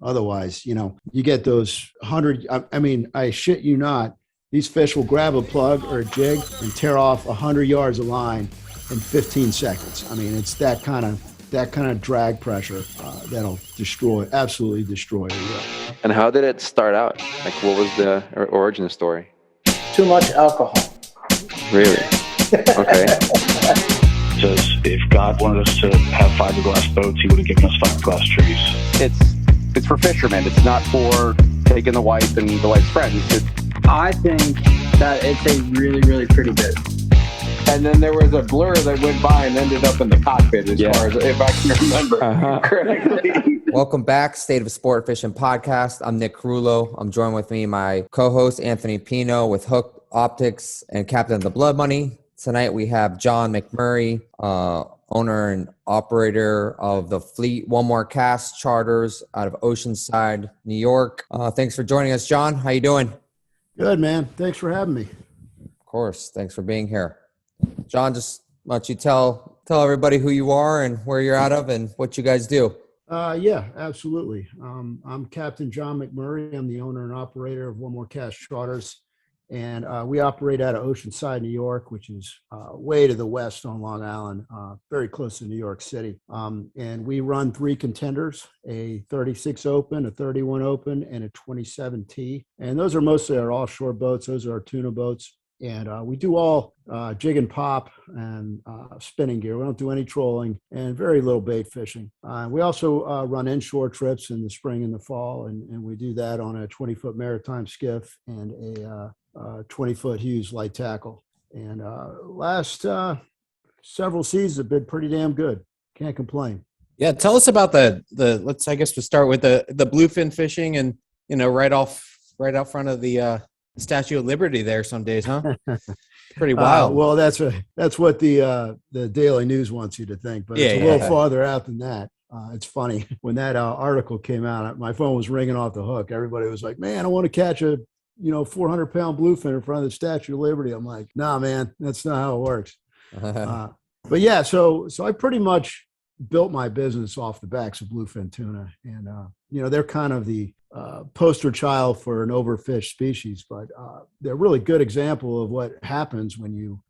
Otherwise, you get those 100. I mean, I shit you not. These fish will grab a plug or a jig and tear off 100 yards of line in 15 seconds. I mean, it's that kind of drag pressure that'll absolutely destroy a reel. And how did it start out? Like, what was the origin story? Too much alcohol. Really? Okay. Says if God wanted us to have fiberglass boats, he would have given us fiberglass trees. It's for fishermen. It's not for taking the wife and the wife's friends. I think that it's a really, really pretty bit. And then there was a blur that went by and ended up in the cockpit, as far as if I can remember correctly. Welcome back, State of Sport Fishing Podcast. I'm Nick Carullo. I'm joined with me, my co-host Anthony Pino with Hook Optics and Captain of the Blood Money. Tonight we have John Mcmurray, owner and operator of the Fleet One More Cast charters out of Oceanside, New York. Thanks for joining us, John. How you doing? Good, man. Thanks for having me. Of course. Thanks for being here. John, just why don't you tell everybody who you are and where you're out of and what you guys do. Yeah, absolutely. I'm Captain John Mcmurray. I'm the owner and operator of One More Cast Charters. And we operate out of Oceanside, New York, which is way to the west on Long Island, very close to New York City. And we run 3 contenders, a 36 open, a 31 open, and a 27 T. And those are mostly our offshore boats. Those are our tuna boats. And we do all jig and pop and spinning gear. We don't do any trolling and very little bait fishing. We also run inshore trips in the spring and the fall, and we do that on a 20-foot maritime skiff and a 20-foot Hughes light tackle. And last several seasons have been pretty damn good. Can't complain. Yeah, tell us about the let's I guess we'll start with the bluefin fishing and right out front of the Statue of Liberty there some days, huh? Pretty wild. Well, that's what the Daily News wants you to think, but it's a little farther out than that. It's funny when that article came out, my phone was ringing off the hook. Everybody was like, "Man, I want to catch a 400-pound bluefin in front of the Statue of Liberty." I'm like, "Nah, man, that's not how it works." But yeah, so I pretty much built my business off the backs of bluefin tuna, and they're kind of the poster child for an overfished species, but they're a really good example of what happens when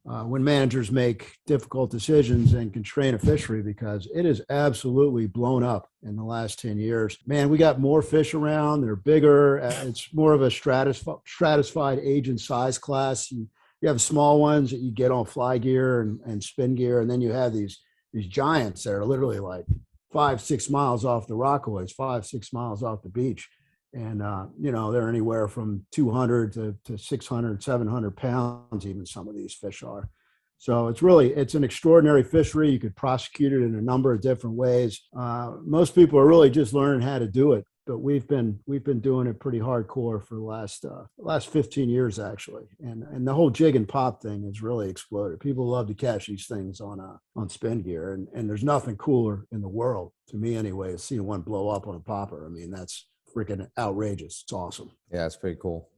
managers make difficult decisions and constrain a fishery, because it is absolutely blown up in the last 10 years. Man, we got more fish around. They're bigger. It's more of a stratified age and size class. You have small ones that you get on fly gear and spin gear, and then you have these giants that are literally like 5-6 miles off the Rockaways, 5-6 miles off the beach. And, they're anywhere from 200 to 600, 700 pounds, even some of these fish are. So it's an extraordinary fishery. You could prosecute it in a number of different ways. Most people are really just learning how to do it, but we've been doing it pretty hardcore for the last 15 years, actually. And the whole jig and pop thing has really exploded. People love to catch these things on spin gear. And there's nothing cooler in the world, to me anyway, is seeing one blow up on a popper. I mean, that's freaking outrageous. It's awesome. Yeah, it's pretty cool.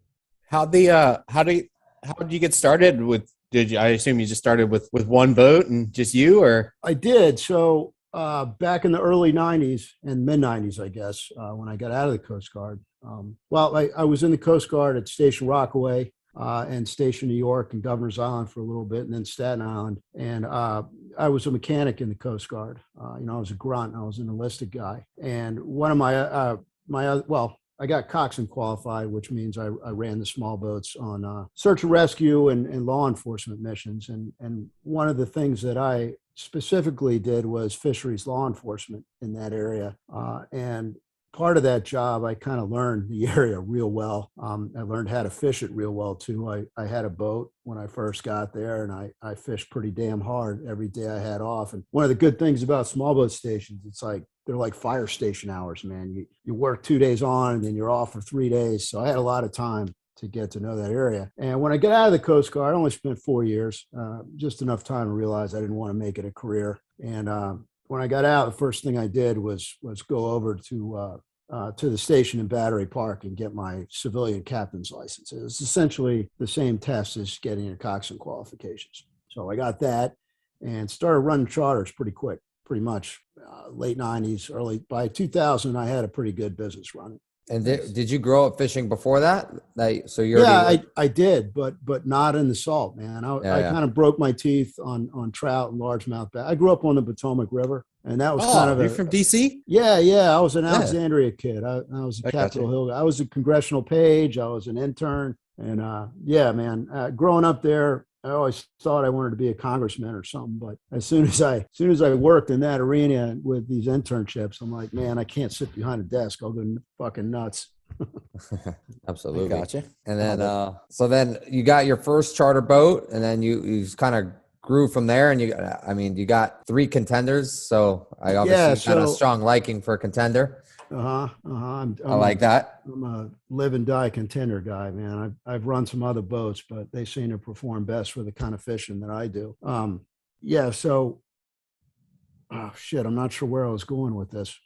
How did you get started with? I assume you just started with one boat and just you, or? I did. So back in the early 90s and mid 90s, I guess, when I got out of the Coast Guard. I was in the Coast Guard at Station Rockaway and Station New York and Governor's Island for a little bit, and then Staten Island. And I was a mechanic in the Coast Guard. I was a grunt. I was an enlisted guy. And one of I got coxswain qualified, which means I ran the small boats on search and rescue and law enforcement missions. And one of the things that I specifically did was fisheries law enforcement in that area. And part of that job, I kind of learned the area real well. I learned how to fish it real well, too. I had a boat when I first got there, and I fished pretty damn hard every day I had off. And one of the good things about small boat stations, they're like fire station hours, man. You work 2 days on, and then you're off for 3 days. So I had a lot of time to get to know that area. And when I got out of the Coast Guard, I only spent 4 years, just enough time to realize I didn't want to make it a career. And when I got out, the first thing I did was go over to the station in Battery Park and get my civilian captain's license. It was essentially the same test as getting your coxswain qualifications. So I got that and started running charters pretty quick. pretty much late 90s, by 2000, I had a pretty good business running. And did you grow up fishing before that? So I did, but not in the salt, man. I kind of broke my teeth on trout and largemouth bass. I grew up on the Potomac River, and that was kind of you're from DC? Yeah. I was an Alexandria kid. I was a Capitol Hill. I was a congressional page. I was an intern, and growing up there, I always thought I wanted to be a congressman or something. But as soon as I worked in that arena with these internships, I'm like, man, I can't sit behind a desk. I'll go fucking nuts. Absolutely. Gotcha. And then, so then you got your first charter boat, and then you kind of grew from there. And you got 3 contenders. So I obviously got a strong liking for a contender. I like that. I'm a live and die contender guy, man. I've run some other boats, but they seem to perform best for the kind of fishing that I do. So, I'm not sure where I was going with this.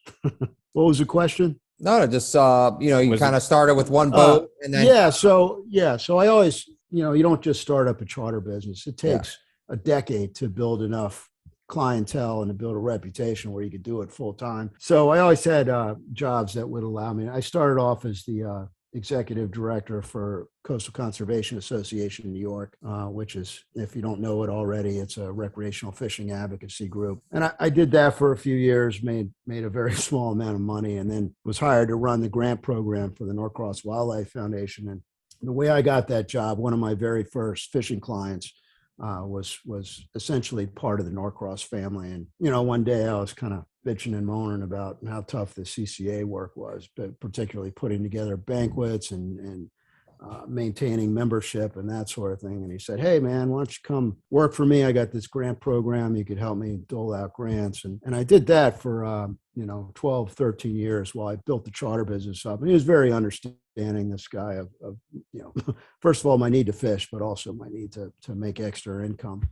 What was the question? No, just you kind of started with one boat, and then So I always, you don't just start up a charter business. It takes a decade to build enough clientele and to build a reputation where you could do it full time. So I always had jobs that would allow me. I started off as the executive director for Coastal Conservation Association in New York, which is, if you don't know it already, it's a recreational fishing advocacy group. And I did that for a few years, made a very small amount of money, and then was hired to run the grant program for the Norcross Wildlife Foundation. And the way I got that job, one of my very first fishing clients was essentially part of the Norcross family. And, one day I was kind of bitching and moaning about how tough the CCA work was, but particularly putting together banquets and maintaining membership and that sort of thing. And he said, hey, man, why don't you come work for me? I got this grant program. You could help me dole out grants. And I did that for, 12, 13 years while I built the charter business up. And he was very understanding, this guy, of first of all, my need to fish, but also my need to make extra income.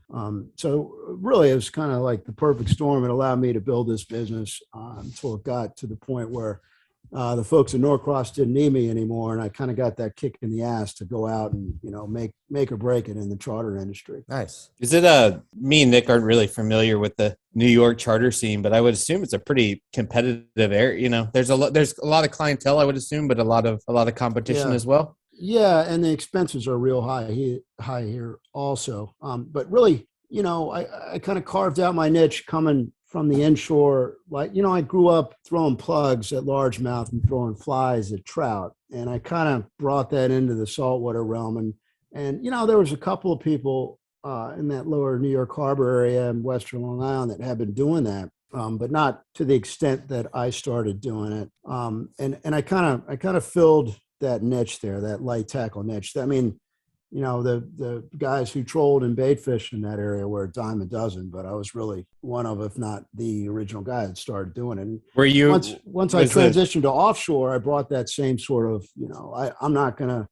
So really, it was kind of like the perfect storm. It allowed me to build this business until it got to the point where the folks at Norcross didn't need me anymore, and I kind of got that kick in the ass to go out and make or break it in the charter industry. Nice. Is it me and Nick aren't really familiar with the New York charter scene, but I would assume it's a pretty competitive area. There's a lot of clientele, I would assume, but a lot of competition as well. Yeah, and the expenses are real high here also. But really, I kind of carved out my niche coming from the inshore. I grew up throwing plugs at largemouth and throwing flies at trout. And I kind of brought that into the saltwater realm. And there was a couple of people in that lower New York Harbor area and Western Long Island that have been doing that, but not to the extent that I started doing it. And I kind of filled that niche there, that light tackle niche. I mean, the guys who trolled and bait fished in that area were a dime a dozen, but I was really one of, if not the original guy that started doing it. And were you once I transitioned to offshore, I brought that same sort of, I'm not gonna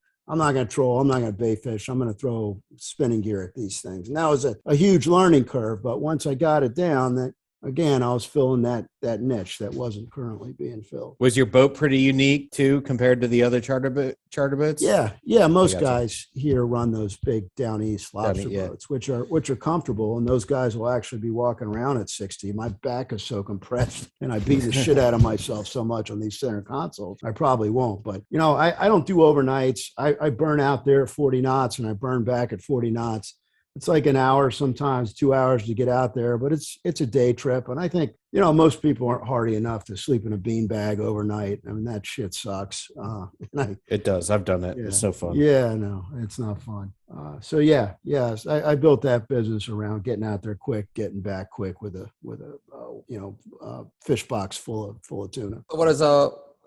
troll, I'm not gonna bait fish, I'm gonna throw spinning gear at these things. And that was a huge learning curve. But once I got it down, that again, I was filling that niche that wasn't currently being filled. Was your boat pretty unique too, compared to the other charter boats? Yeah. Most guys here run those big down east lobster boats, which are comfortable, and those guys will actually be walking around at 60. My back is so compressed, and I beat the shit out of myself so much on these center consoles. I probably won't, but I don't do overnights. I burn out there at 40 knots, and I burn back at 40 knots. It's like an hour, sometimes 2 hours to get out there, but it's a day trip. And I think, most people aren't hardy enough to sleep in a beanbag overnight. I mean, that shit sucks. It does. I've done it. Yeah. It's no fun. Yeah, no, it's not fun. I built that business around getting out there quick, getting back quick with a fish box full of tuna. What is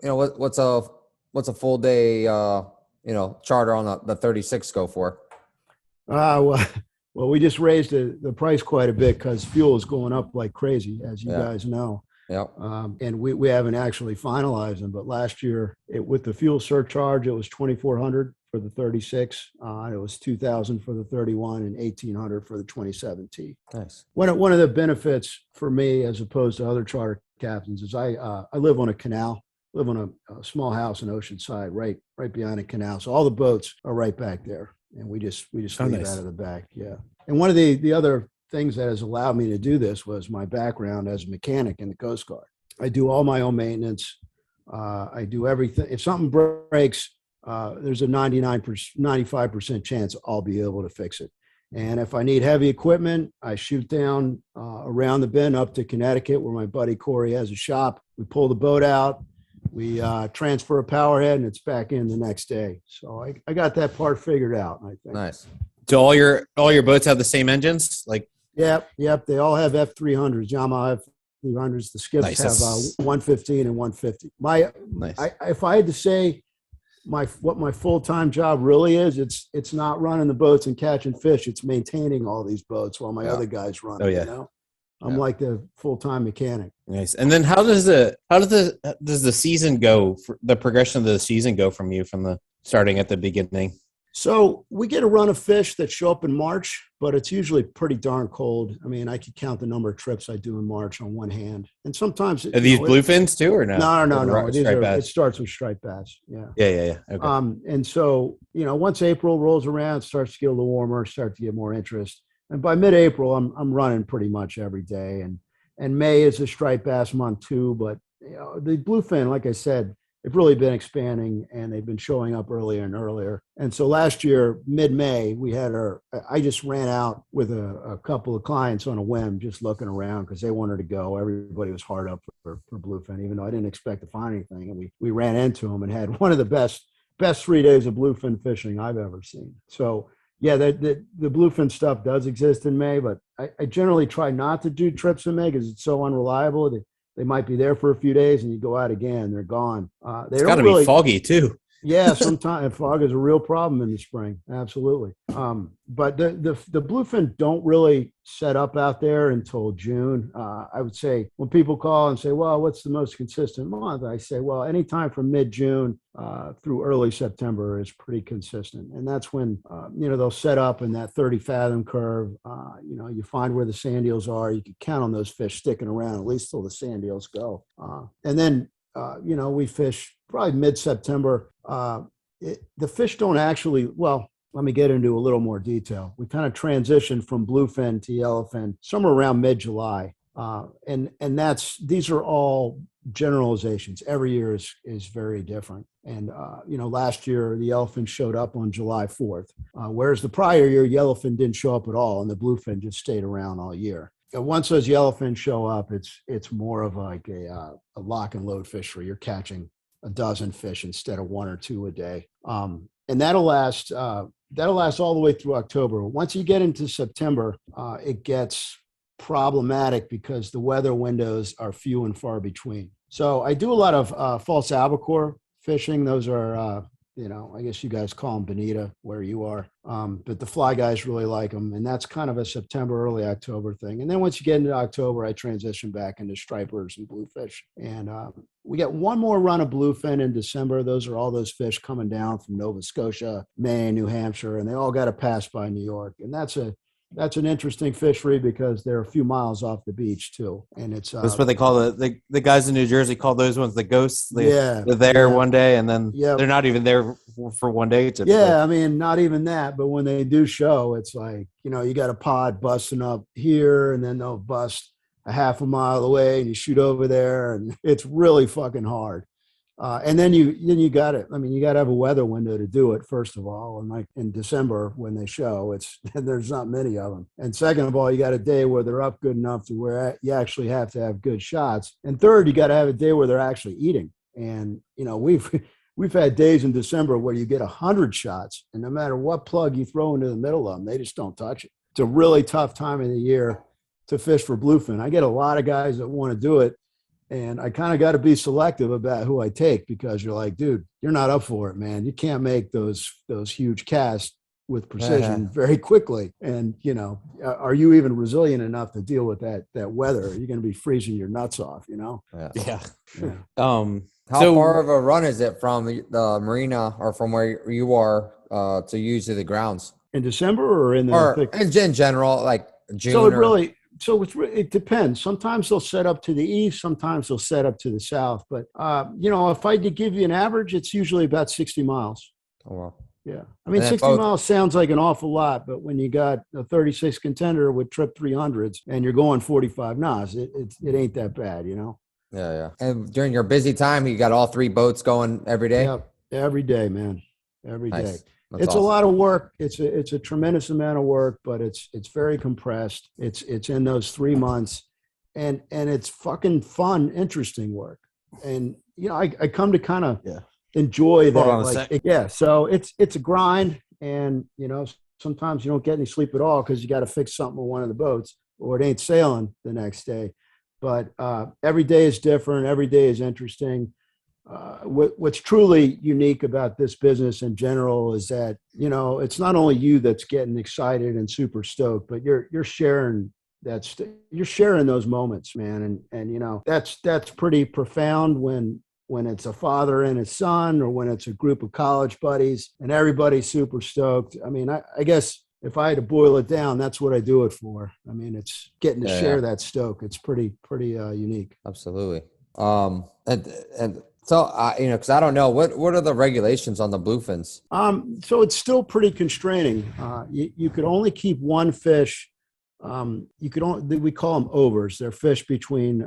what's a full day, charter on the 36 go for? Well, we just raised the price quite a bit because fuel is going up like crazy, as you guys know. Yeah. And we haven't actually finalized them, but last year with the fuel surcharge, it was $2,400 for the 36. It was $2,000 for the 31 and $1,800 for the 27T. Nice. One of the benefits for me, as opposed to other charter captains, is I live on a canal. Live on a small house in Oceanside, right behind a canal. So all the boats are right back there. And we just leave out of the back. Yeah. And one of the other things that has allowed me to do this was my background as a mechanic in the Coast Guard. I do all my own maintenance. I do everything. If something breaks, there's a 95% chance I'll be able to fix it. And if I need heavy equipment, I shoot down around the bend up to Connecticut where my buddy Corey has a shop. We pull the boat out, we transfer a power head, and it's back in the next day. So I got that part figured out, I think. Nice. Do all your boats have the same engines? Like, Yep. They all have F300s, Yamaha F300s. The skips nice. have 115 and 150. Nice. If I had to say what my full-time job really is, it's not running the boats and catching fish. It's maintaining all these boats while my other guys run. Oh, yeah. You know? I'm like the full-time mechanic. Nice. And then how does the season go? The progression of the season go from the starting at the beginning? So we get a run of fish that show up in March, but it's usually pretty darn cold. I mean, I could count the number of trips I do in March on one hand. And sometimes are these bluefins too, or no? No. It starts with striped bass. Yeah. Yeah. Okay. And so, once April rolls around, it starts to get a little warmer, start to get more interest. And by mid-April, I'm running pretty much every day. And May is a striped bass month too. But the bluefin, like I said, they've really been expanding, and they've been showing up earlier and earlier. And so last year, mid-May, I just ran out with a couple of clients on a whim, just looking around because they wanted to go. Everybody was hard up for bluefin, even though I didn't expect to find anything. And we ran into them and had one of the best 3 days of bluefin fishing I've ever seen. So yeah, the bluefin stuff does exist in May, but I generally try not to do trips in May because it's so unreliable. They might be there for a few days and you go out again, they're gone. It's got to be foggy too. Yeah, sometimes fog is a real problem in the spring. Absolutely. But the bluefin don't really set up out there until June. I would say when people call and say, well, what's the most consistent month? I say, well, anytime from mid-June through early September is pretty consistent. And that's when, they'll set up in that 30 fathom curve. You find where the sand eels are. You can count on those fish sticking around at least till the sand eels go. And then, we fish probably mid-September. The fish don't actually, well, let me get into a little more detail. We kind of transitioned from bluefin to yellowfin somewhere around mid-July. And these are all generalizations. Every year is very different. And, last year the yellowfin showed up on July 4th, whereas the prior year yellowfin didn't show up at all. And the bluefin just stayed around all year. And once those yellowfin show up, it's more of like a lock and load fishery. You're catching a dozen fish instead of one or two a day. And that'll last all the way through October. Once you get into September, it gets problematic because the weather windows are few and far between. So I do a lot of false albacore fishing. Those are, I guess you guys call them bonita where you are. But the fly guys really like them. And that's kind of a September, early October thing. And then once you get into October, I transition back into stripers and bluefish. And we get one more run of bluefin in December. Those are all those fish coming down from Nova Scotia, Maine, New Hampshire, and they all got to pass by New York. And that's an interesting fishery because they're a few miles off the beach too. And it's that's what they call the guys in New Jersey call those ones the ghosts. They're there one day and then they're not even there for one day. Typically. Yeah, I mean, not even that. But when they do show, it's like, you got a pod busting up here and then they'll bust a half a mile away and you shoot over there and it's really fucking hard. And then you got it. I mean, you got to have a weather window to do it, first of all. And like in December when they show, there's not many of them. And second of all, you got a day where they're up good enough to where you actually have to have good shots. And third, you got to have a day where they're actually eating. And, we've had days in December where you get 100 shots and no matter what plug you throw into the middle of them, they just don't touch it. It's a really tough time of the year to fish for bluefin. I get a lot of guys that want to do it. And I kind of got to be selective about who I take because you're like, dude, you're not up for it, man. You can't make those huge casts with precision very quickly. And, are you even resilient enough to deal with that weather? Are you going to be freezing your nuts off, Yeah. How far of a run is it from the marina or from where you are to usually the grounds? In December or in in general, like June? So it depends. Sometimes they'll set up to the east. Sometimes they'll set up to the south. But, if I had to give you an average, it's usually about 60 miles. Oh, wow. Yeah. I mean, 60 miles sounds like an awful lot, but when you got a 36 contender with trip 300s and you're going 45 knots, it ain't that bad, you know? Yeah, yeah. And during your busy time, you got all 3 boats going every day? Yep. Every day, man. Every day. That's it's awesome. A lot of work. It's a tremendous amount of work, but it's very compressed. It's in those 3 months, and it's fucking fun, interesting work. And you know, I come to kind of enjoy that. Like, so it's a grind, and you know, sometimes you don't get any sleep at all because you got to fix something with one of the boats, or it ain't sailing the next day. But every day is different. Every day is interesting. What's truly unique about this business in general is that, you know, it's not only you that's getting excited and super stoked, but you're sharing you're sharing those moments, man. And, you know, that's pretty profound when it's a father and his son, or when it's a group of college buddies and everybody's super stoked. I mean, I guess if I had to boil it down, that's what I do it for. I mean, it's getting to share that stoke. It's pretty unique. Absolutely. And so, you know, because I don't know, what are the regulations on the bluefins? So it's still pretty constraining. You could only keep one fish. We call them overs. They're fish between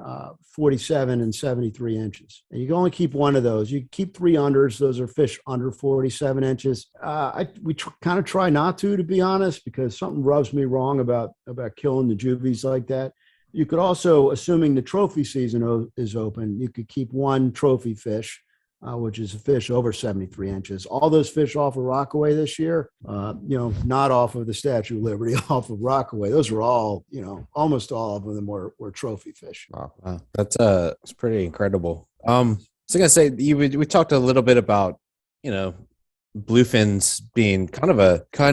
47 and 73 inches. And you can only keep one of those. You keep 3 unders. Those are fish under 47 inches. We kind of try not to be honest, because something rubs me wrong about killing the juvies like that. You could also, assuming the trophy season is open, you could keep 1 trophy fish, which is a fish over 73 inches. All those fish off of Rockaway this year, you know, not off of the Statue of Liberty, off of Rockaway. Those were all, you know, almost all of them were trophy fish. Wow. That's pretty incredible. So I'm gonna say we talked a little bit about, you know, bluefins being kind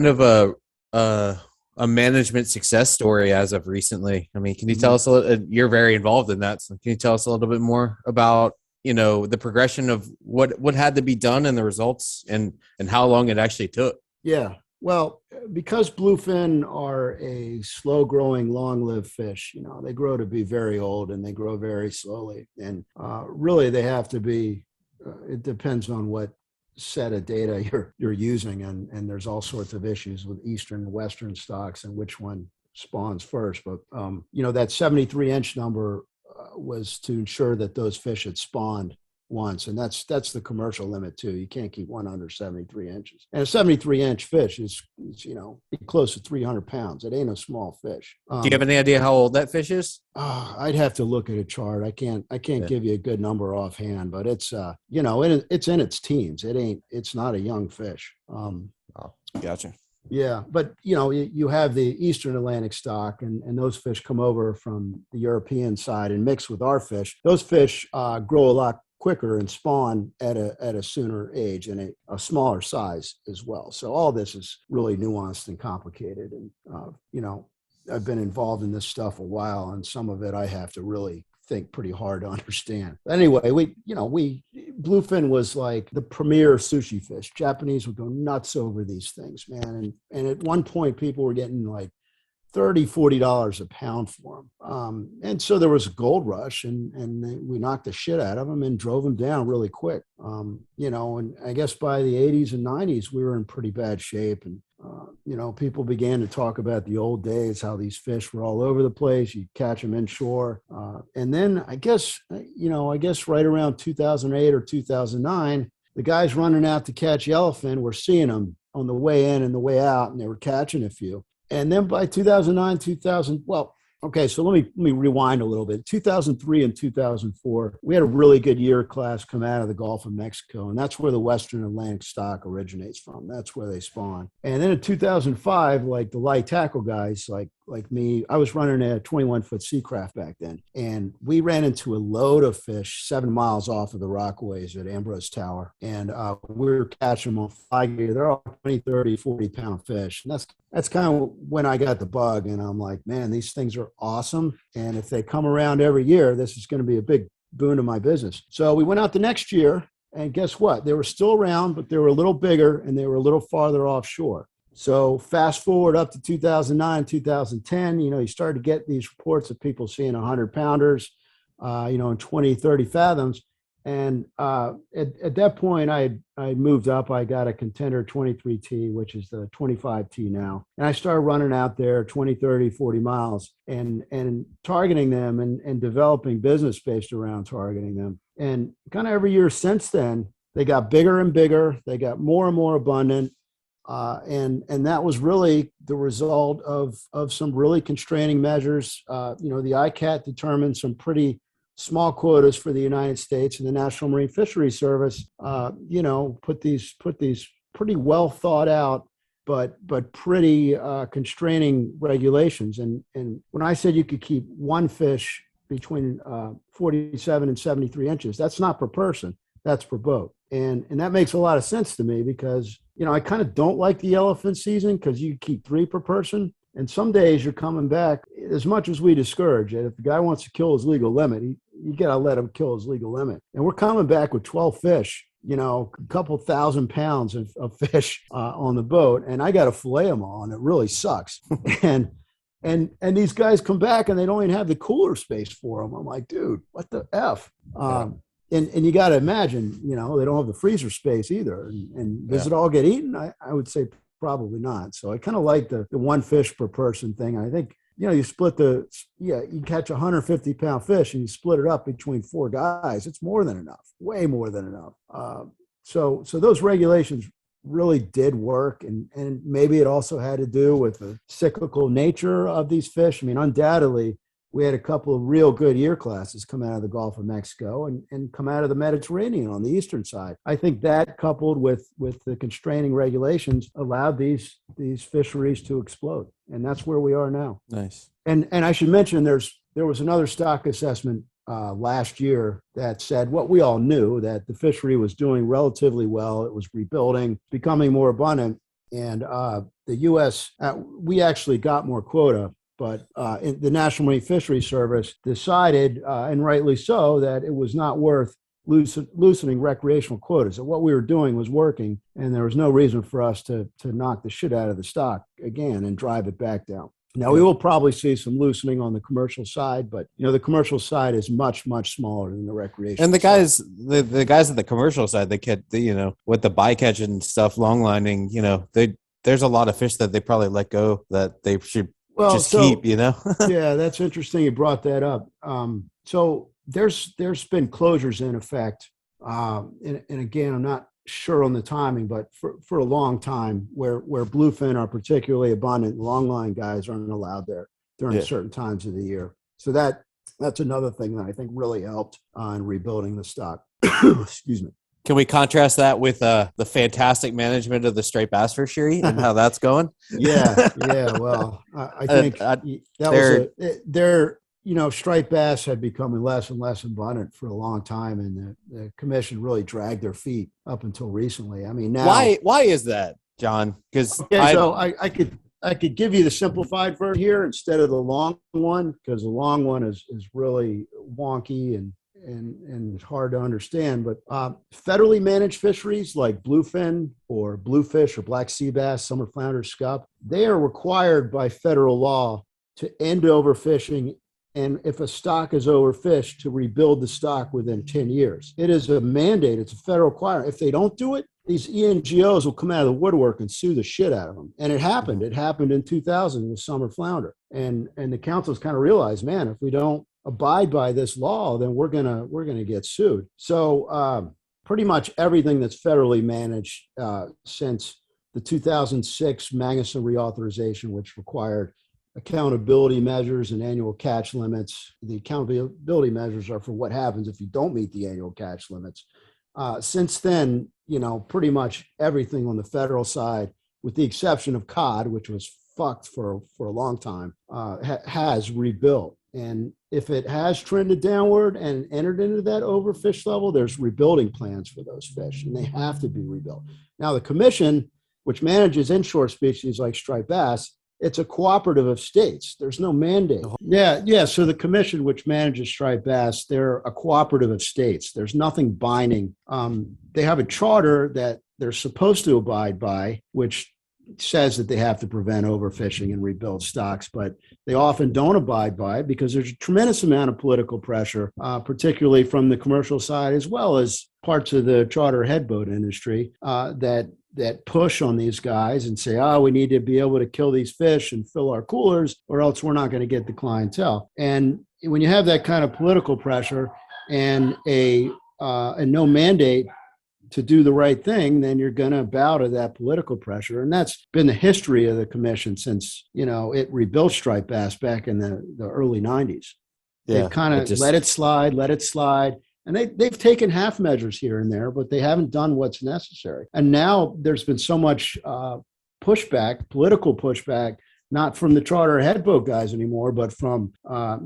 of a management success story as of recently. I mean, can you tell us you're very involved in that. So can you tell us a little bit more about, you know, the progression of what had to be done and the results and how long it actually took? Yeah. Well, because bluefin are a slow growing, long lived fish, you know, they grow to be very old and they grow very slowly. And really they have to be, it depends on what set of data you're using, and there's all sorts of issues with eastern and western stocks and which one spawns first. But you know, that 73-inch number was to ensure that those fish had spawned once, and that's the commercial limit too. You can't keep one under 73 inches, and a 73-inch fish is you know, close to 300 pounds. It ain't a small fish. Do you have any idea how old that fish is? I'd have to look at a chart. I can't give you a good number offhand, but it's you know, it's in its teens. It's not a young fish. Gotcha. Yeah, but you know, you have the Eastern Atlantic stock, and those fish come over from the European side and mix with our fish. Those fish grow a lot quicker and spawn at a sooner age and a smaller size as well. So all this is really nuanced and complicated. And you know, I've been involved in this stuff a while, and some of it I have to really think pretty hard to understand. But anyway, bluefin was like the premier sushi fish. Japanese would go nuts over these things, man. And at one point, people were getting like $30-$40 a pound for them. And so there was a gold rush, and we knocked the shit out of them and drove them down really quick. You know, and I guess by the 80s and 90s, we were in pretty bad shape. And you know, people began to talk about the old days, how these fish were all over the place. You catch them inshore. And then I guess right around 2008 or 2009, the guys running out to catch yellowfin were seeing them on the way in and the way out, and they were catching a few. And then by 2009, so let me rewind a little bit. 2003 and 2004, we had a really good year class come out of the Gulf of Mexico, and that's where the Western Atlantic stock originates from. That's where they spawn. And then in 2005, like the light tackle guys, like me, I was running a 21-foot Seacraft back then, and we ran into a load of fish 7 miles off of the Rockaways at Ambrose Tower, and we were catching them on fly gear. They're all 20, 30, 40-pound fish, and that's kind of when I got the bug, and I'm like, man, these things are awesome, and if they come around every year, this is going to be a big boon to my business. So we went out the next year, and guess what? They were still around, but they were a little bigger, and they were a little farther offshore. So fast forward up to 2009, 2010, you know, you started to get these reports of people seeing 100-pounders, you know, in 20, 30 fathoms. And at that point, I moved up. I got a Contender 23T, which is the 25T now. And I started running out there 20, 30, 40 miles and targeting them and developing business based around targeting them. And kind of every year since then, they got bigger and bigger. They got more and more abundant. And that was really the result of some really constraining measures. The ICAT determined some pretty small quotas for the United States, and the National Marine Fisheries Service, put these pretty well thought out, but pretty constraining regulations. And when I said you could keep one fish between 47 and 73 inches, that's not per person, that's per boat. And that makes a lot of sense to me because, I kind of don't like the yellowfin season because you keep 3 per person. And some days you're coming back, as much as we discourage it, if the guy wants to kill his legal limit, you got to let him kill his legal limit. And we're coming back with 12 fish, a couple 1,000 pounds of fish on the boat. And I got to fillet them all, and it really sucks. And these guys come back and they don't even have the cooler space for them. I'm like, dude, what the F? And you got to imagine, they don't have the freezer space either. And does it all get eaten? I would say probably not. So I kind of like the 1 fish per person thing. And I think, you split you catch a 150-pound fish and you split it up between 4 guys. It's more than enough, way more than enough. So those regulations really did work. And maybe it also had to do with the cyclical nature of these fish. I mean, undoubtedly, we had a couple of real good year classes come out of the Gulf of Mexico and come out of the Mediterranean on the eastern side. I think that coupled with the constraining regulations allowed these fisheries to explode. And that's where we are now. Nice. And I should mention there was another stock assessment last year that said what we all knew, that the fishery was doing relatively well. It was rebuilding, becoming more abundant. And the U.S., we actually got more quota. But the National Marine Fisheries Service decided, and rightly so, that it was not worth loosening recreational quotas. So what we were doing was working, and there was no reason for us to knock the shit out of the stock again and drive it back down. Now, we will probably see some loosening on the commercial side, but, the commercial side is much, much smaller than the recreational And the side. the guys at the commercial side, they catch, with the bycatch and stuff, long lining, there's a lot of fish that they probably let go that they should keep, Yeah, that's interesting. You brought that up. So there's been closures in effect. And again, I'm not sure on the timing, but for a long time where bluefin are particularly abundant, longline guys aren't allowed there during certain times of the year. So that's another thing that I think really helped in rebuilding the stock. Excuse me. Can we contrast that with the fantastic management of the striped bass fishery and how that's going? Yeah. Well, I think striped bass had become less and less abundant for a long time, and the commission really dragged their feet up until recently. I mean, now why is that, John? Because I could give you the simplified version here instead of the long one, because the long one is really wonky and it's hard to understand. But federally managed fisheries like bluefin or bluefish or black sea bass, summer flounder, scup, they are required by federal law to end overfishing, and if a stock is overfished, to rebuild the stock within 10 years. It is a mandate. It's a federal requirement. If they don't do it, these ENGOs will come out of the woodwork and sue the shit out of them. And it happened. It happened in 2000 with summer flounder. And the councils kind of realized, man, if we don't abide by this law, then we're gonna get sued. So pretty much everything that's federally managed since the 2006 Magnuson reauthorization, which required accountability measures and annual catch limits. The accountability measures are for what happens if you don't meet the annual catch limits. Since then, pretty much everything on the federal side, with the exception of cod, which was fucked for a long time, has rebuilt. And if it has trended downward and entered into that overfish level, there's rebuilding plans for those fish, and they have to be rebuilt. Now, the commission, which manages inshore species like striped bass, it's a cooperative of states. There's no mandate. Yeah. So the commission, which manages striped bass, they're a cooperative of states. There's nothing binding. They have a charter that they're supposed to abide by, which says that they have to prevent overfishing and rebuild stocks, but they often don't abide by it because there's a tremendous amount of political pressure, particularly from the commercial side, as well as parts of the charter headboat industry that push on these guys and say, we need to be able to kill these fish and fill our coolers, or else we're not going to get the clientele. And when you have that kind of political pressure and no mandate to do the right thing, then you're going to bow to that political pressure. And that's been the history of the commission since, it rebuilt striped bass back in the early 90s. Yeah, they've kind of let it slide. And they've taken half measures here and there, but they haven't done what's necessary. And now there's been so much pushback, political pushback, not from the charter headboat guys anymore, but from,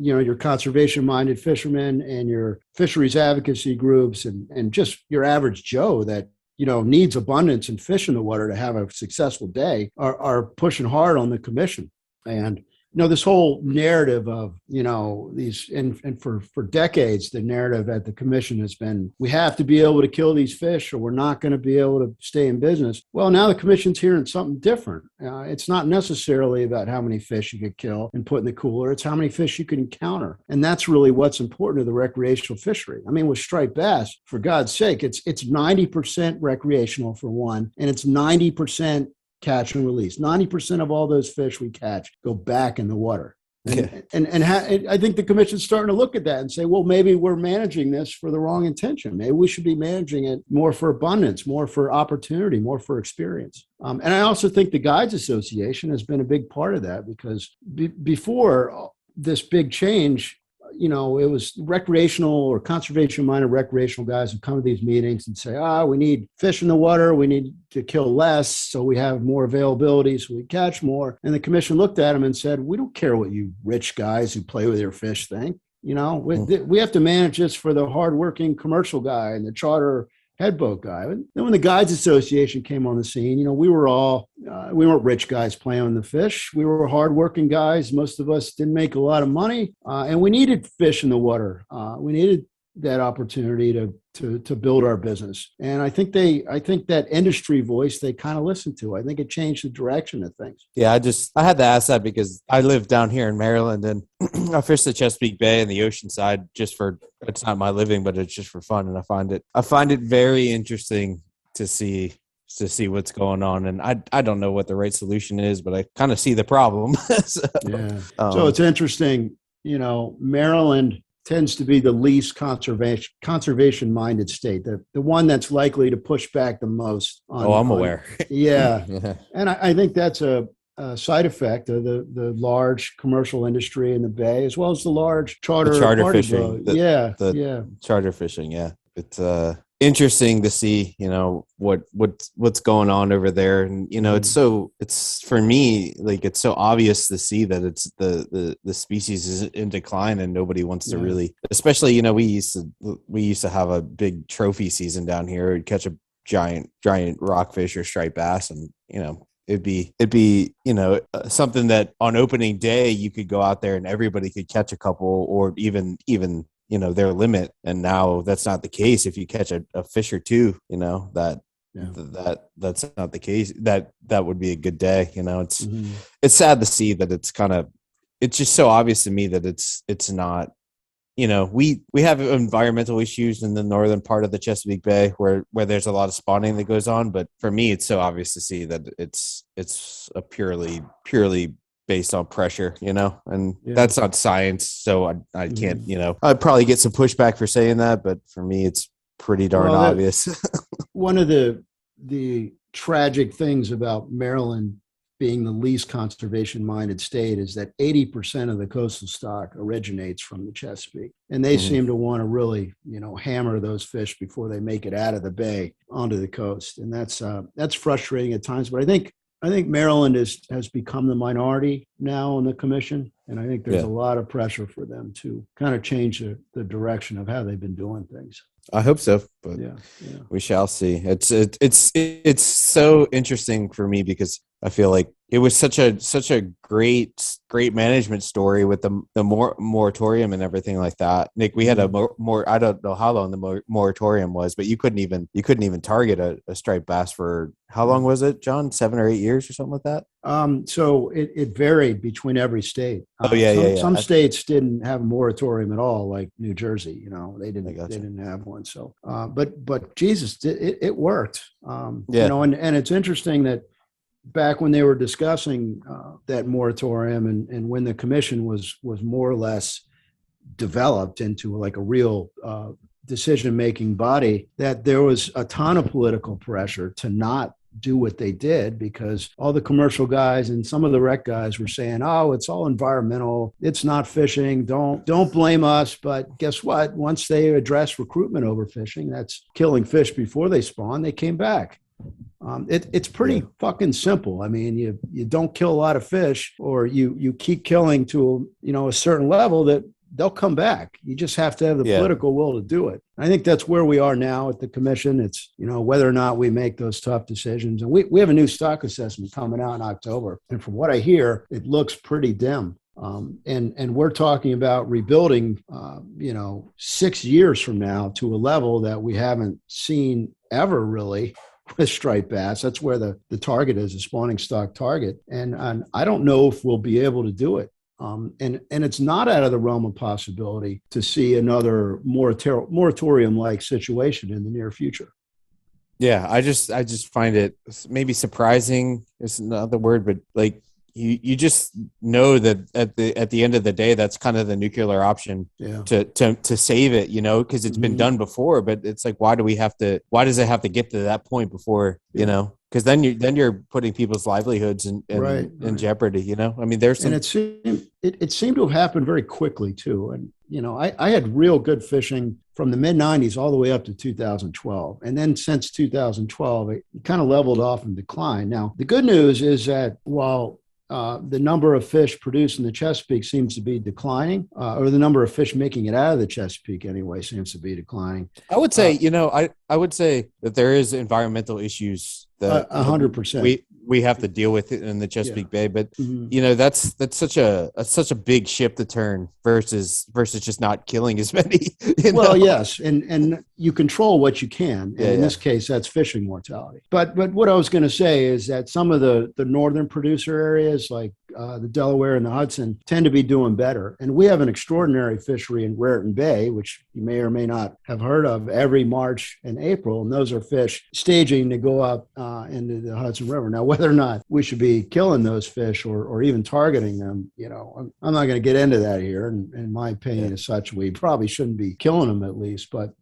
your conservation-minded fishermen and your fisheries advocacy groups and just your average Joe that, needs abundance and fish in the water to have a successful day are pushing hard on the commission. And, this whole narrative of, these, and for decades, the narrative at the commission has been, we have to be able to kill these fish or we're not going to be able to stay in business. Well, now the commission's hearing something different. It's not necessarily about how many fish you could kill and put in the cooler. It's how many fish you can encounter. And that's really what's important to the recreational fishery. I mean, with striped bass, for God's sake, it's 90% recreational for one, and it's 90% catch and release. 90% of all those fish we catch go back in the water. And I think the commission's starting to look at that and say, well, maybe we're managing this for the wrong intention. Maybe we should be managing it more for abundance, more for opportunity, more for experience. And I also think the Guides Association has been a big part of that because before this big change, it was recreational or conservation-minded recreational guys who come to these meetings and say, we need fish in the water. We need to kill less so we have more availability so we catch more. And the commission looked at them and said, we don't care what you rich guys who play with your fish think. We have to manage this for the hardworking commercial guy and the charter headboat guy. And then when the Guides Association came on the scene, we weren't rich guys playing on the fish. We were hardworking guys. Most of us didn't make a lot of money, and we needed fish in the water. We needed that opportunity to build our business. And I think that industry voice they kind of listened to. I think it changed the direction of things. Yeah, I had to ask that because I live down here in Maryland and I fish the Chesapeake Bay and the ocean side it's not my living, but it's just for fun. And I find it very interesting to see what's going on. And I don't know what the right solution is, but I kind of see the problem. So it's interesting, Maryland tends to be the least conservation-minded state, the one that's likely to push back the most. I'm aware. Yeah. And I think that's a side effect of the large commercial industry in the Bay, as well as the large charter fishing. Charter fishing, yeah. It's interesting to see, what's going on over there. And, it's for me, like, it's so obvious to see that it's the species is in decline and nobody wants to really, especially, we used to have a big trophy season down here. We'd catch a giant rockfish or striped bass and, it'd be something that on opening day you could go out there and everybody could catch a couple or even their limit. And now that's not the case. If you catch a fish or two, that's not the case. That would be a good day. It's sad to see that it's just so obvious to me that it's not, we have environmental issues in the northern part of the Chesapeake Bay where there's a lot of spawning that goes on. But for me, it's so obvious to see that it's a purely based on pressure, and that's not science. So I can't, I'd probably get some pushback for saying that, but for me, it's pretty darn obvious. One of the tragic things about Maryland being the least conservation-minded state is that 80% of the coastal stock originates from the Chesapeake. And they seem to want to really, hammer those fish before they make it out of the bay onto the coast. And that's frustrating at times. But I think Maryland has become the minority now on the commission. And I think there's a lot of pressure for them to kind of change the direction of how they've been doing things. I hope so, but we shall see. It's so interesting for me because I feel like, it was such a great management story with the moratorium and everything like that. Nick, we had a more I don't know how long the moratorium was, but you couldn't even target a striped bass for how long was it, John? 7 or 8 years or something like that? So it varied between every state. Some states didn't have a moratorium at all, like New Jersey. You know, they didn't have one. So, but Jesus, it worked. You know, and it's interesting that back when they were discussing that moratorium and when the commission was more or less developed into like a real decision-making body, that there was a ton of political pressure to not do what they did, because all the commercial guys and some of the rec guys were saying, oh, it's all environmental, it's not fishing, don't blame us. But guess what? Once they addressed recruitment overfishing, that's killing fish before they spawn, they came back. It's pretty fucking simple. I mean, you don't kill a lot of fish, or you keep killing to a certain level that they'll come back. You just have to have the political will to do it. I think that's where we are now at the commission. It's, whether or not we make those tough decisions. And we have a new stock assessment coming out in October. And from what I hear, it looks pretty dim. And we're talking about rebuilding, 6 years from now to a level that we haven't seen ever really with striped bass. That's where the target is, a spawning stock target. And I don't know if we'll be able to do it. And it's not out of the realm of possibility to see another moratorium-like situation in the near future. Yeah, I just find it maybe surprising is not the word, but like you just know that at the end of the day, that's kind of the nuclear option to save it, because it's been done before. But it's like, why does it have to get to that point before, because then you're putting people's livelihoods in jeopardy, I mean, there's some... And it seemed to have happened very quickly too. And, I had real good fishing from the mid 90s all the way up to 2012. And then since 2012, it kind of leveled off and declined. Now, the good news is that while the number of fish produced in the Chesapeake seems to be declining, or the number of fish making it out of the Chesapeake anyway seems to be declining. I would say, I would say that there is environmental issues that 100%. We have to deal with it in the Chesapeake Bay, but that's such a big ship to turn versus just not killing as many. Well, yes, and you control what you can. And in this case, that's fishing mortality. But what I was going to say is that some of the northern producer areas like the Delaware and the Hudson tend to be doing better. And we have an extraordinary fishery in Raritan Bay, which you may or may not have heard of, every March and April. And those are fish staging to go up into the Hudson River. Now, whether or not we should be killing those fish or even targeting them, I'm not going to get into that here. And my opinion is such, we probably shouldn't be killing them at least. But,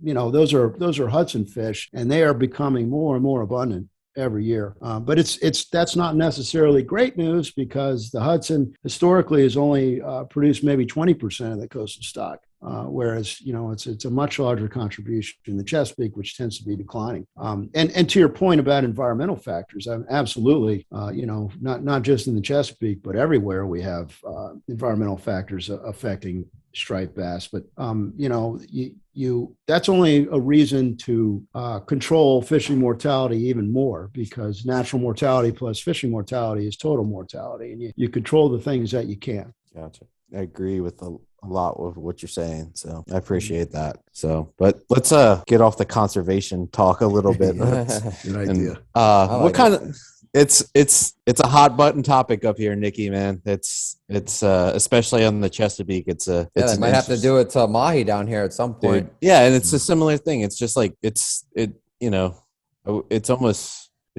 those are Hudson fish, and they are becoming more and more abundant every year. But that's not necessarily great news, because the Hudson historically has only produced maybe 20% of the coastal stock. Whereas, it's a much larger contribution in the Chesapeake, which tends to be declining. And to your point about environmental factors, absolutely, not just in the Chesapeake, but everywhere we have environmental factors affecting striped bass. But, that's only a reason to control fishing mortality even more, because natural mortality plus fishing mortality is total mortality, and you control the things that you can. Gotcha. I agree with a lot of what you're saying, so I appreciate that. So, but let's get off the conservation talk a little bit. Good idea. What kind of it's a hot button topic up here, Nikki, man. It's especially on the Chesapeake. They might have to do it to mahi down here at some point. Dude, yeah, and it's a similar thing. It's just like it's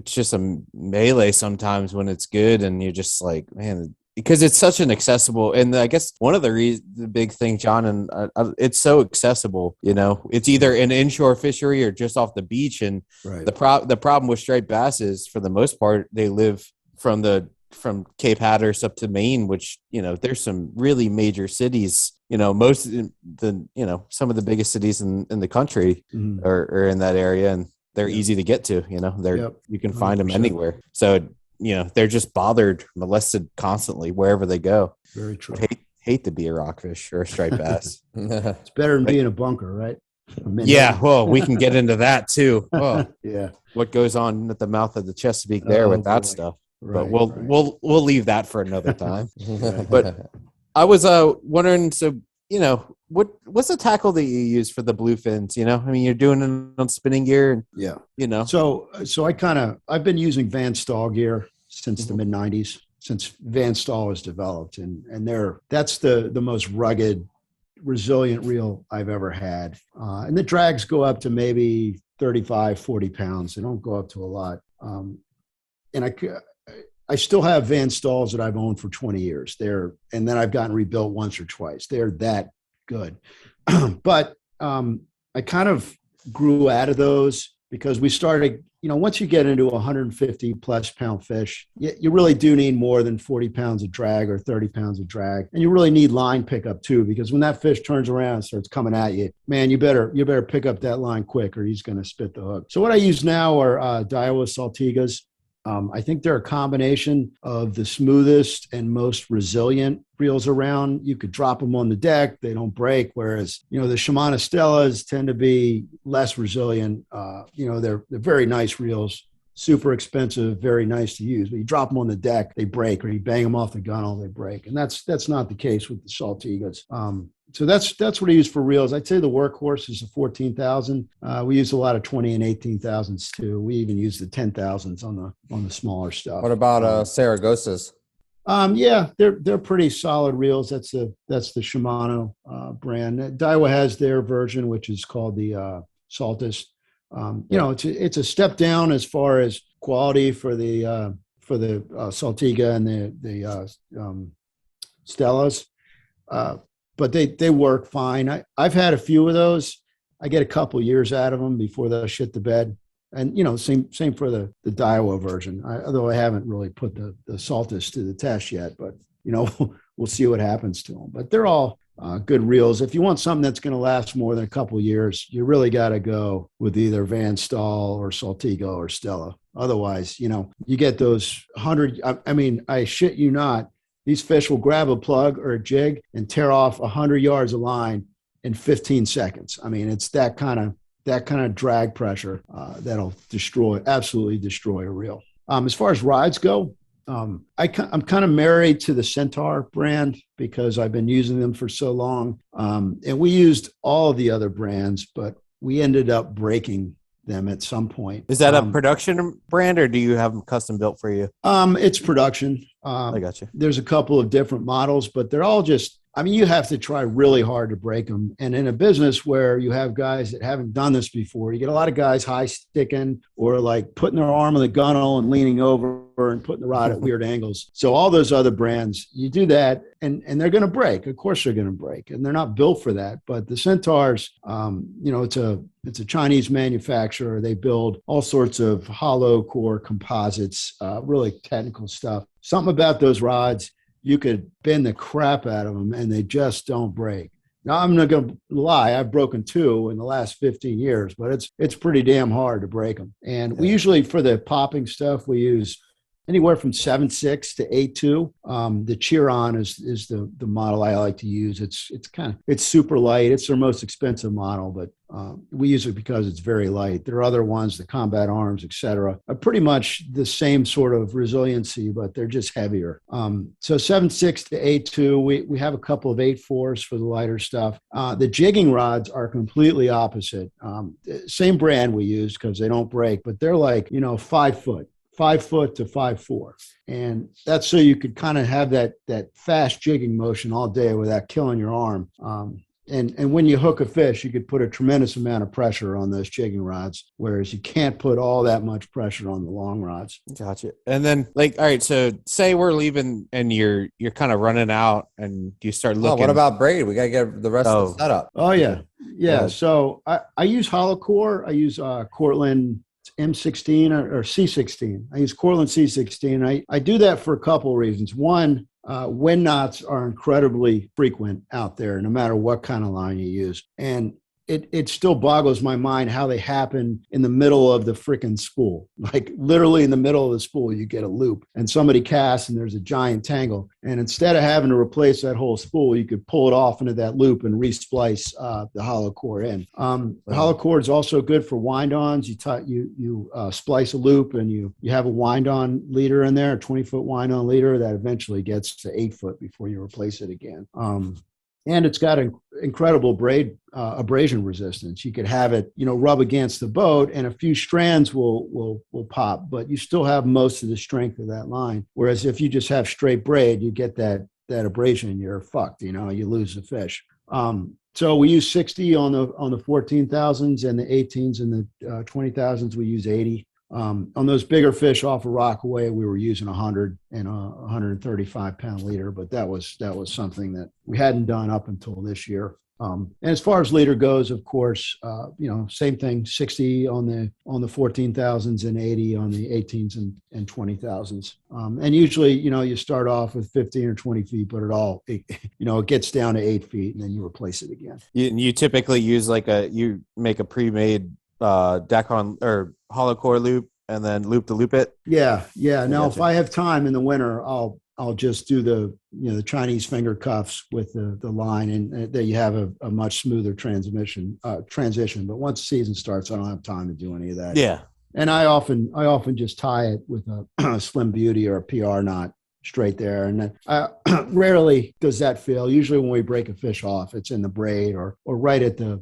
just a melee sometimes when it's good, and you're just like, man. Because it's such an accessible, and I guess one of the big thing, John, and it's so accessible. It's either an inshore fishery or just off the beach. And the problem with striped bass is, for the most part, they live from Cape Hatteras up to Maine, which there's some really major cities. Most of some of the biggest cities in the country are in that area, and they're easy to get to. You can find 100%. Them anywhere. So. They're just molested constantly wherever they go. Very true. Hate to be a rockfish or a striped bass. It's better than being a bunker, right? Yeah, well, we can get into that too. Oh, yeah. What goes on at the mouth of the Chesapeake there with that stuff? but we'll leave that for another time. But I was wondering, so what's the tackle that you use for the Bluefins? I mean, you're doing it on spinning gear, and So I've been using Van Staal gear since the mid '90s, since Van Staal was developed, and that's the most rugged, resilient reel I've ever had. And the drags go up to maybe 35, 40 pounds. They don't go up to a lot. And I still have Van Staals that I've owned for 20 years. And then I've gotten rebuilt once or twice. They're that good. But I kind of grew out of those because we started, once you get into 150 plus pound fish, you really do need more than 40 pounds of drag or 30 pounds of drag. And you really need line pickup too, because when that fish turns around and starts coming at you, man, you better pick up that line quick or he's going to spit the hook. So what I use now are Daiwa Saltigas. I think they're a combination of the smoothest and most resilient reels around. You could drop them on the deck. They don't break. Whereas, the Shimano Stellas tend to be less resilient. They're very nice reels, super expensive, very nice to use. But you drop them on the deck, they break, or you bang them off the gunnel, they break. And that's not the case with the Saltigas. So that's what I use for reels. I'd say the workhorse is a 14,000. We use a lot of 20 and 18,000s too. We even use the 10,000s on the smaller stuff. What about Saragosas? Yeah, they're pretty solid reels. That's the Shimano brand. Daiwa has their version, which is called the Saltus. It's a step down as far as quality for the Saltiga and the Stellas. But they work fine. I've had a few of those. I get a couple years out of them before they'll shit the bed. And, same for the Daiwa version, although I haven't really put the Saltus to the test yet. But, we'll see what happens to them. But they're all good reels. If you want something that's going to last more than a couple of years, you really got to go with either Van Staal or Saltiga or Stella. Otherwise, you get those 100. I shit you not. These fish will grab a plug or a jig and tear off 100 yards of line in 15 seconds. I mean, it's that kind of drag pressure that'll absolutely destroy a reel. As far as rods go, I'm kind of married to the Centaur brand because I've been using them for so long. And we used all of the other brands, but we ended up breaking them at some point. Is that a production brand or do you have them custom built for you? It's production. I got you. There's a couple of different models, but they're all you have to try really hard to break them. And in a business where you have guys that haven't done this before, you get a lot of guys high sticking or like putting their arm on the gunnel and leaning over and putting the rod at weird angles. So all those other brands, you do that and they're going to break. Of course they're going to break and they're not built for that. But the Centaurs, it's a Chinese manufacturer. They build all sorts of hollow core composites, really technical stuff. Something about those rods, you could bend the crap out of them and they just don't break. Now, I'm not going to lie. I've broken 2 in the last 15 years, but it's pretty damn hard to break them. And we usually, for the popping stuff, we use anywhere from 7.6 to 8.2. The Chiron is the model I like to use. It's super light. It's their most expensive model, but we use it because it's very light. There are other ones, the Combat Arms, etc., are pretty much the same sort of resiliency, but they're just heavier. So 7.6 to 8.2. We have a couple of 8.4s for the lighter stuff. The jigging rods are completely opposite. Same brand we use because they don't break, but they're like 5 foot. 5 foot to 5'4", and that's so you could kind of have that fast jigging motion all day without killing your arm. And when you hook a fish, you could put a tremendous amount of pressure on those jigging rods, whereas you can't put all that much pressure on the long rods. Gotcha. And then, all right, so say we're leaving and you're kind of running out, and you start looking. Oh, what about braid? We got to get the rest of the setup. Oh yeah. So I use hollow core. I use Cortland M16 or C16. I use Cortland C16. I do that for a couple of reasons. One, wind knots are incredibly frequent out there, no matter what kind of line you use. And it still boggles my mind how they happen in the middle of the freaking spool. Like literally in the middle of the spool, you get a loop and somebody casts and there's a giant tangle. And instead of having to replace that whole spool, you could pull it off into that loop and resplice the hollow core in. The hollow core is also good for wind-ons. You splice a loop and you have a wind-on leader in there, a 20-foot wind-on leader that eventually gets to 8 foot before you replace it again. And it's got an incredible abrasion resistance. You could have it, rub against the boat, and a few strands will pop, but you still have most of the strength of that line. Whereas if you just have straight braid, you get that abrasion, you're fucked. You lose the fish. So we use 60 on the 14,000s, and the 18s and the 20,000s we use 80. On those bigger fish off of Rockaway, we were using 100 and a 135 pound leader, but that was something that we hadn't done up until this year. And as far as leader goes, of course, same thing, 60 on the 14,000s and 80 on the 18s and 20,000s. And usually, you start off with 15 or 20 feet, but it gets down to 8 feet and then you replace it again. You typically use you make a pre-made deck on or hollow core loop and then loop to loop it. Yeah. Now, if I have time in the winter, I'll just do the Chinese finger cuffs with the line, and there you have a much smoother transition. But once the season starts, I don't have time to do any of that. Yeah. And I often just tie it with a Slim Beauty or a PR knot straight there. And rarely does that fail. Usually when we break a fish off, it's in the braid or right at the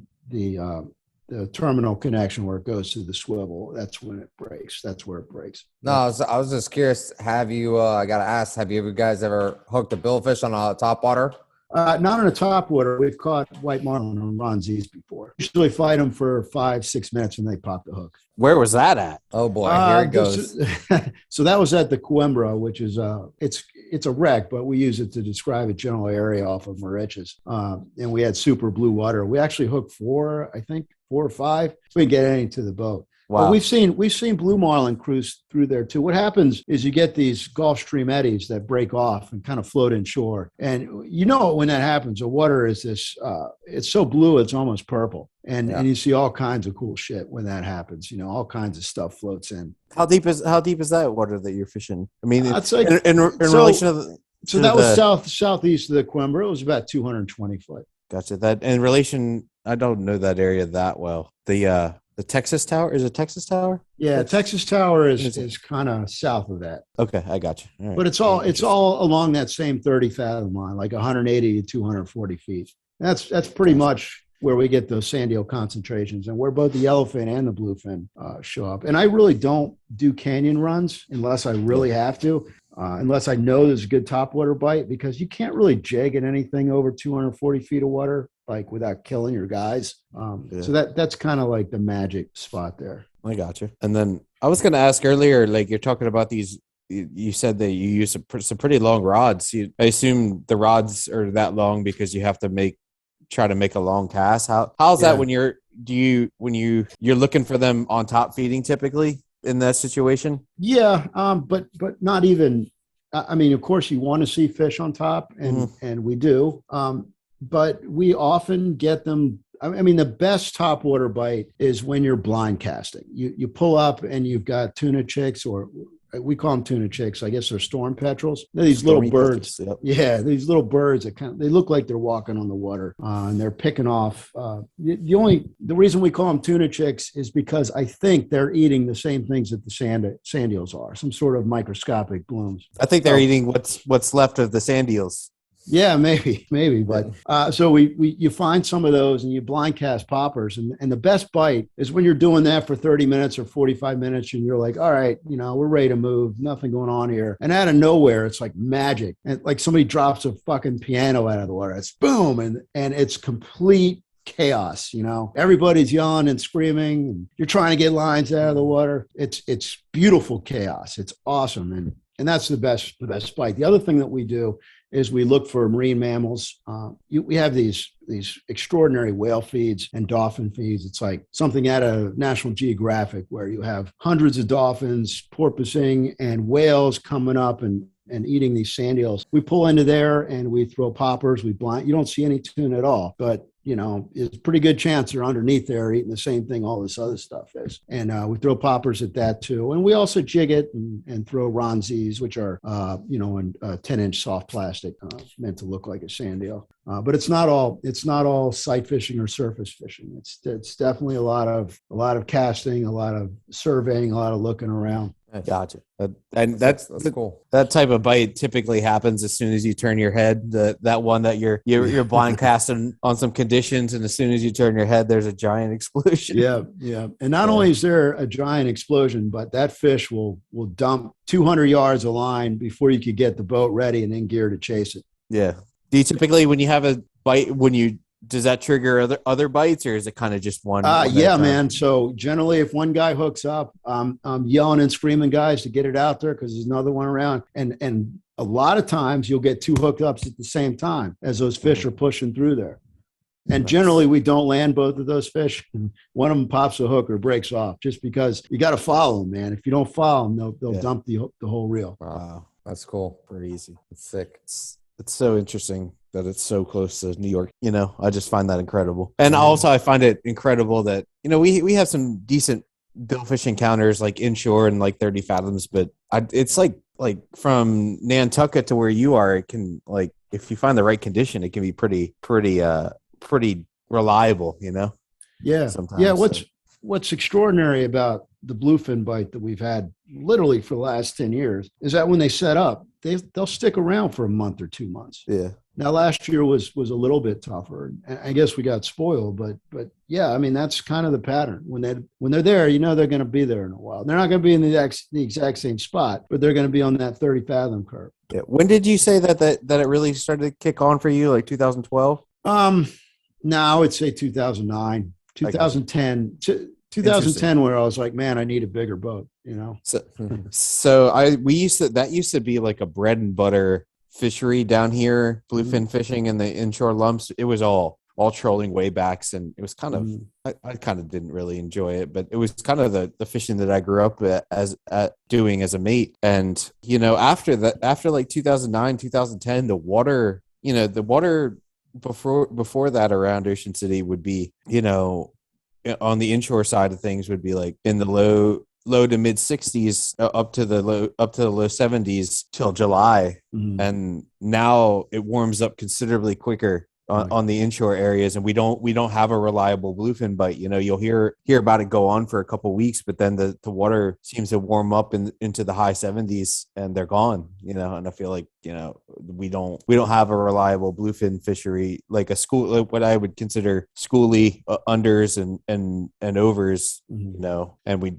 terminal connection where it goes to the swivel. That's when it breaks. That's where it breaks. No, I was just curious. Have you, I got to ask, have you guys ever hooked a billfish on a topwater? Not on a topwater. We've caught white marlin on Ronzies before. Usually fight them for 5-6 minutes and they pop the hook. Where was that at? Oh boy, here it goes. So that was at the Coimbra, which is it's a wreck, but we use it to describe a general area off of Mauritius. And we had super blue water. We actually hooked 4 or 5. We didn't get any to the boat. Wow. But we've seen blue marlin cruise through there too. What happens is you get these Gulf Stream eddies that break off and kind of float inshore. And when that happens, the water is this, it's so blue, it's almost purple. And you see all kinds of cool shit when that happens. All kinds of stuff floats in. How deep is that water that you're fishing? I mean, it's like, in relation to the... So that was southeast of the Coimbra. It was about 220 foot. Gotcha. That in relation, I don't know that area that well. The Texas Tower, is it Texas Tower? Yeah, Texas Tower is kind of south of that. Okay, I got you. All right. But it's all along that same 30 fathom line, like 180 to 240 feet. That's pretty much where we get those sand eel concentrations and where both the yellowfin and the bluefin show up. And I really don't do canyon runs unless I really have to. Unless I know there's a good topwater bite, because you can't really jig at anything over 240 feet of water, like without killing your guys. So that's kind of like the magic spot there. I got you. And then I was going to ask earlier, like you're talking about these, you said that you use some pretty long rods. I assume the rods are that long because you have to try to make a long cast. How's that when you're looking for them on top feeding typically? In that situation? Yeah, but not even. I mean, of course, you want to see fish on top, and we do. But we often get them. I mean, the best topwater bite is when you're blind casting. You pull up and you've got tuna chicks, or we call them tuna chicks. I guess th're storm petrels. They're these little birds. Petrels, yep. Yeah, these little birds that they look like they're walking on the water, and they're picking off. The reason we call them tuna chicks is because I think they're eating the same things that the sand eels are, some sort of microscopic blooms. I think they're eating what's left of the sand eels. Yeah, maybe. But so you find some of those and you blind cast poppers. And the best bite is when you're doing that for 30 minutes or 45 minutes and you're like, all right, we're ready to move. Nothing going on here. And out of nowhere, it's like magic. And like somebody drops a fucking piano out of the water. It's boom. And it's complete chaos. Everybody's yelling and screaming and you're trying to get lines out of the water. It's beautiful chaos. It's awesome. And that's the best bite. The other thing that we do is we look for marine mammals. We have these extraordinary whale feeds and dolphin feeds. It's like something out of National Geographic where you have hundreds of dolphins, porpoising, and whales coming up and eating these sand eels. We pull into there and we throw poppers. We blind. You don't see any tuna at all, but it's a pretty good chance they're underneath there eating the same thing all this other stuff is. And we throw poppers at that too. And we also jig it and throw Ronzis, which are, in 10-inch soft plastic, meant to look like a sand eel. But it's not all sight fishing or surface fishing. It's definitely a lot of casting, a lot of surveying, a lot of looking around. Gotcha. And that's cool. That type of bite typically happens as soon as you turn your head. That one that you're blind casting on some conditions, and as soon as you turn your head, there's a giant explosion. Yeah. And not only is there a giant explosion, but that fish will dump 200 yards of line before you could get the boat ready and in gear to chase it. Yeah. Do you typically, when you have a bite, does that trigger other bites, or is it kind of just one? Yeah, man. So generally, if one guy hooks up, I'm yelling and screaming guys to get it out there because there's another one around. And a lot of times you'll get two hookups at the same time as those fish are pushing through there. And generally, we don't land both of those fish. One of them pops a hook or breaks off just because you got to follow them, man. If you don't follow them, they'll dump the whole reel. Wow, that's cool. Pretty easy. It's sick. It's so interesting that it's so close to New York. I just find that incredible. And also I find it incredible that, we have some decent billfish encounters like inshore and like 30 fathoms, but it's like from Nantucket to where you are, it can, like, if you find the right condition, it can be pretty reliable, Yeah. Sometimes, yeah. What's extraordinary about the bluefin bite that we've had literally for the last 10 years is that when they set up, they'll stick around for a month or 2 months. Yeah. Now last year was a little bit tougher. I guess we got spoiled, but yeah, I mean, that's kind of the pattern. When they're there, they're going to be there in a while. They're not going to be in the exact same spot, but they're going to be on that 30 fathom curve. Yeah. When did you say that it really started to kick on for you? Like 2012? No, I would say 2009, 2010, 2010, where I was like, man, I need a bigger boat, So that used to be like a bread and butter fishery down here, bluefin fishing in the inshore lumps. It was all trolling waybacks, and it was kind of I kind of didn't really enjoy it, but it was kind of the fishing that I grew up doing as a mate. And after like 2009, 2010, the water before that around Ocean City would be, on the inshore side of things would be like in the low to mid 60s up to the low 70s till July. And now it warms up considerably quicker on the inshore areas, and we don't have a reliable bluefin bite. You'll hear about it go on for a couple of weeks, but then the water seems to warm up into the high 70s and they're gone. And I feel like we don't have a reliable bluefin fishery, like a school, like what I would consider schooly unders and overs. And we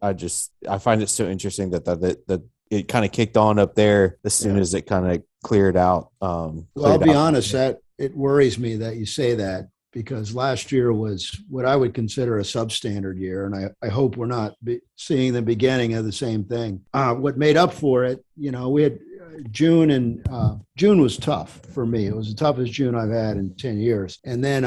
I find it so interesting that it kind of kicked on up there as soon as it kind of cleared out. Well, I'll be honest, that it worries me that you say that, because last year was what I would consider a substandard year, and I hope we're not seeing the beginning of the same thing. What made up for it, we had June, and June was tough for me. It was the toughest June I've had in 10 years. And then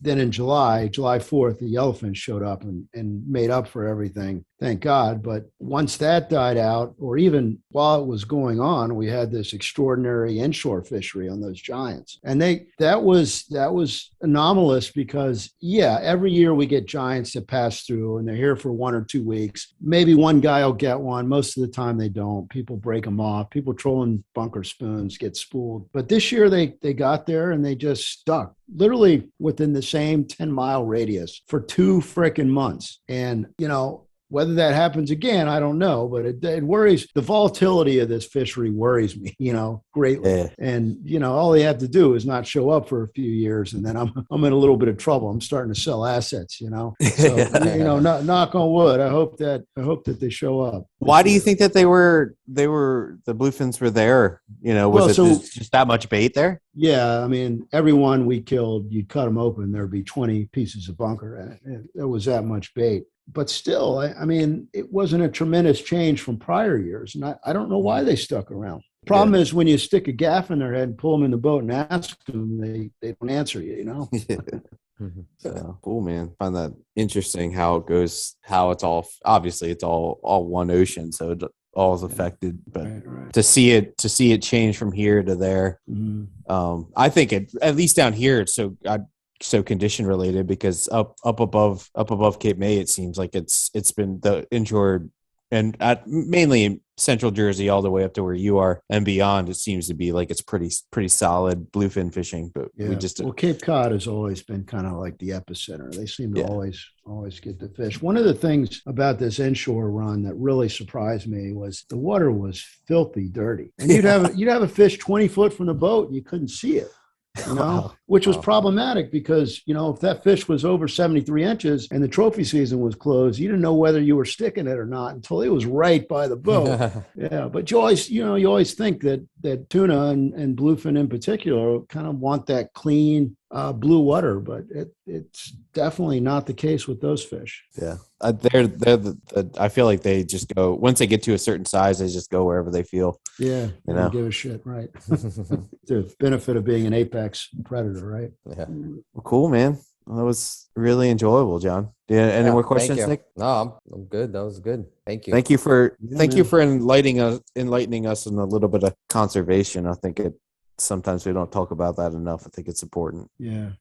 in July 4th, the yellowfin showed up and made up for everything. Thank God. But once that died out, or even while it was going on, we had this extraordinary inshore fishery on those giants. And that was anomalous because, every year we get giants that pass through and they're here for 1 or 2 weeks. Maybe one guy will get one. Most of the time they don't. People break them off. People trolling bunker spoons get spooled. But this year they got there and they just stuck literally within the same 10-mile radius for 2 frickin' months. And, whether that happens again, I don't know, but it worries. The volatility of this fishery worries me, greatly. Yeah. And, all they have to do is not show up for a few years, and then I'm in a little bit of trouble. I'm starting to sell assets, So, knock on wood. I hope that they show up. Why do you think that the bluefins were there? Was it just that much bait there? Yeah, I mean, every one we killed, you'd cut them open, there'd be 20 pieces of bunker in it. It was that much bait. But still, I mean, it wasn't a tremendous change from prior years. And I don't know why they stuck around. The problem is when you stick a gaff in their head and pull them in the boat and ask them, they don't answer you, So, cool, man. I find that interesting how it goes, how it's all, obviously it's all one ocean. So it all is affected, but right. to see it change from here to there, I think at least down here, it's so so condition related, because up above Cape May, it seems like it's been the inshore and at mainly in central Jersey all the way up to where you are and beyond. It seems to be like it's pretty solid bluefin fishing. But yeah. Well, Cape Cod has always been kind of like the epicenter. They seem to always get the fish. One of the things about this inshore run that really surprised me was the water was filthy dirty, and you'd have a fish 20 foot from the boat and you couldn't see it. Which was problematic because, if that fish was over 73 inches and the trophy season was closed, you didn't know whether you were sticking it or not until it was right by the boat. Yeah. But you always think that tuna and bluefin in particular kind of want that clean blue water, but it's definitely not the case with those fish. Yeah. I feel like they just go, once they get to a certain size, they just go wherever they feel. Yeah. They don't give a shit, right? The benefit of being an apex predator, right? Yeah. Well, cool, man. Well, that was really enjoyable, John. Any more questions, Nick? No, I'm good. That was good. Thank you. Thank you for enlightening us in a little bit of conservation. I think sometimes we don't talk about that enough. I think it's important. Yeah.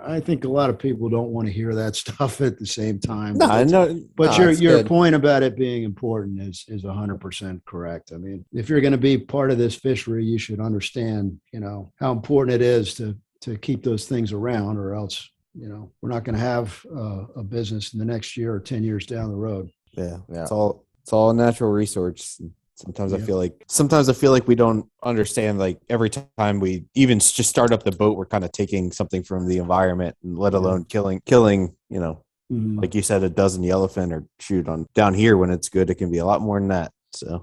I think a lot of people don't want to hear that stuff at the same time. No, I know. But your point about it being important is 100% correct. I mean, if you're going to be part of this fishery, you should understand, how important it is to keep those things around, or else, we're not going to have a business in the next year or 10 years down the road. Yeah. It's all a natural resource. Sometimes I feel like we don't understand, like every time we even just start up the boat, we're kind of taking something from the environment, and let alone killing, like you said, a dozen yellowfin, or shoot, on down here when it's good, it can be a lot more than that. So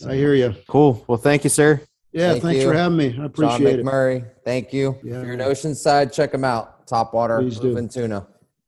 I hear you. Cool. Well, thank you, sir. Yeah. Thanks for having me. I appreciate John McMurray, thank you. Yeah. If you're in Oceanside, check them out. Topwater, Bluefin tuna.